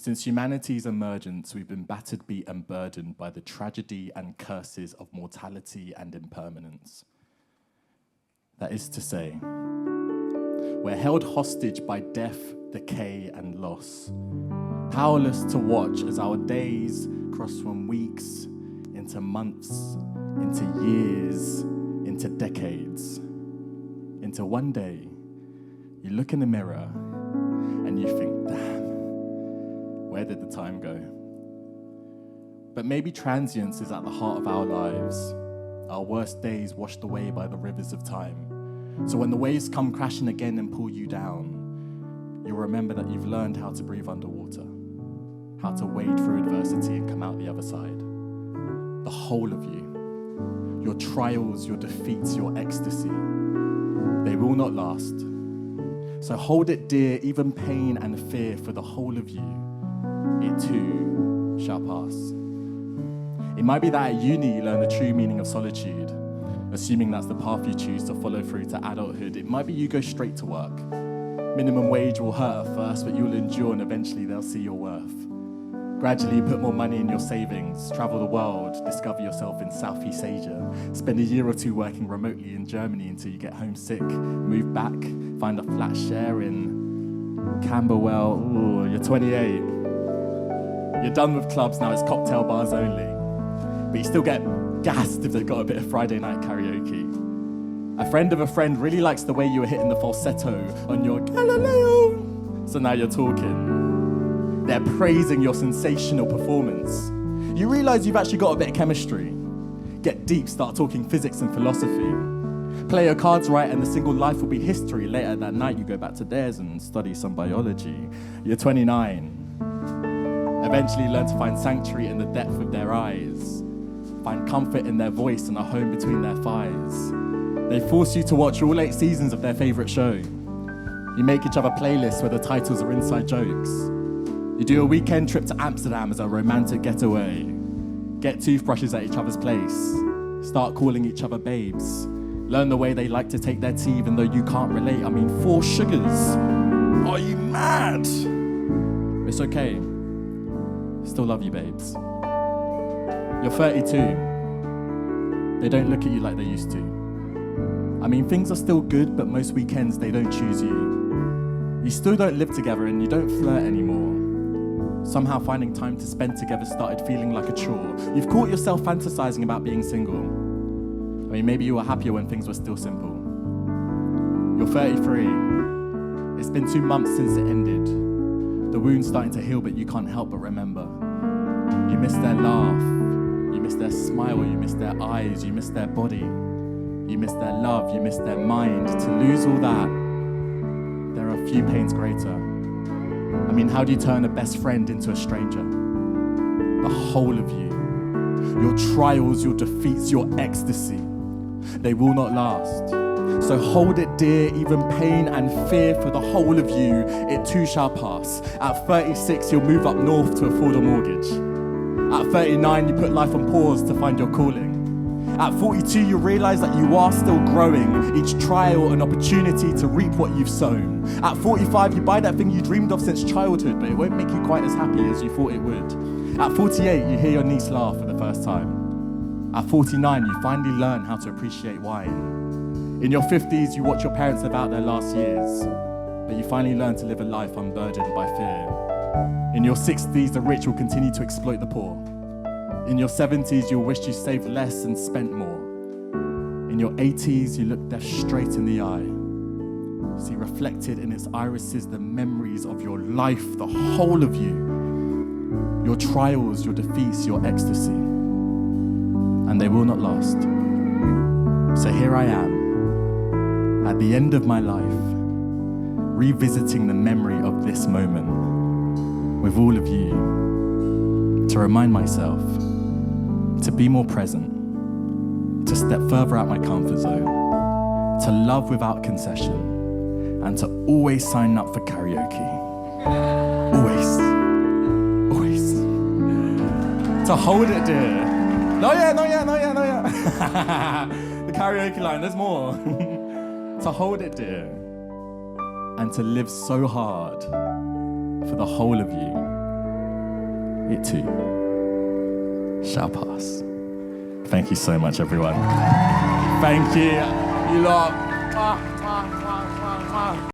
Since humanity's emergence, we've been battered, beat, and burdened by the tragedy and curses of mortality and impermanence. That is to say, we're held hostage by death, decay, and loss, powerless to watch as our days cross from weeks into months, into years, into decades, into one day, you look in the mirror and you think, damn, where did the time go? But maybe transience is at the heart of our lives, our worst days washed away by the rivers of time. So when the waves come crashing again and pull you down, you'll remember that you've learned how to breathe underwater, how to wade through adversity and come out the other side. The whole of you, your trials, your defeats, your ecstasy, they will not last. So hold it dear, even pain and fear, for the whole of you, it too shall pass. It might be that at uni you learn the true meaning of solitude, assuming that's the path you choose to follow through to adulthood. It might be you go straight to work. Minimum wage will hurt at first, but you'll endure and eventually they'll see your worth. Gradually put more money in your savings, travel the world, discover yourself in Southeast Asia, spend a year or two working remotely in Germany until you get homesick, move back, find a flat share in Camberwell. Ooh, you're 28. You're done with clubs, now it's cocktail bars only. But you still get gassed if they've got a bit of Friday night karaoke. A friend of a friend really likes the way you were hitting the falsetto on your Galileo. So now you're talking. They're praising your sensational performance. You realize you've actually got a bit of chemistry. Get deep, start talking physics and philosophy. Play your cards right and the single life will be history. Later that night you go back to theirs and study some biology. You're 29. Eventually learn to find sanctuary in the depth of their eyes. Find comfort in their voice and a home between their thighs. They force you to watch all 8 seasons of their favorite show. You make each other playlists where the titles are inside jokes. You do a weekend trip to Amsterdam as a romantic getaway. Get toothbrushes at each other's place. Start calling each other babes. Learn the way they like to take their tea even though you can't relate. I mean, 4 sugars. Are you mad? It's okay. Still love you, babes. You're 32. They don't look at you like they used to. I mean, things are still good, but most weekends they don't choose you. You still don't live together and you don't flirt anymore. Somehow finding time to spend together started feeling like a chore. You've caught yourself fantasizing about being single. I mean, maybe you were happier when things were still simple. You're 33. It's been 2 months since it ended. The wound's starting to heal, but you can't help but remember. You miss their laugh. You miss their smile, you miss their eyes, you miss their body, you miss their love, you miss their mind. To lose all that, there are few pains greater. I mean, how do you turn a best friend into a stranger? The whole of you, your trials, your defeats, your ecstasy, they will not last. So hold it dear, even pain and fear, for the whole of you, it too shall pass. At 36, you'll move up north to afford a mortgage. At 39, you put life on pause to find your calling. At 42, you realize that you are still growing, each trial an opportunity to reap what you've sown. At 45, you buy that thing you dreamed of since childhood, but it won't make you quite as happy as you thought it would. At 48, you hear your niece laugh for the first time. At 49, you finally learn how to appreciate wine. In your 50s, you watch your parents live out their last years, but you finally learn to live a life unburdened by fear. In your 60s, the rich will continue to exploit the poor. In your 70s, you'll wish you saved less and spent more. In your 80s, you look death straight in the eye. See reflected in its irises the memories of your life, the whole of you. Your trials, your defeats, your ecstasy. And they will not last. So here I am, at the end of my life, revisiting the memory of this moment with all of you, to remind myself to be more present, to step further out my comfort zone, to love without concession, and to always sign up for karaoke. Always. Always. To hold it dear. No, yeah. The karaoke line, there's more. To hold it dear, and to live so hard for the whole of you, it too shall pass. Thank you so much, everyone. Thank you. You lot.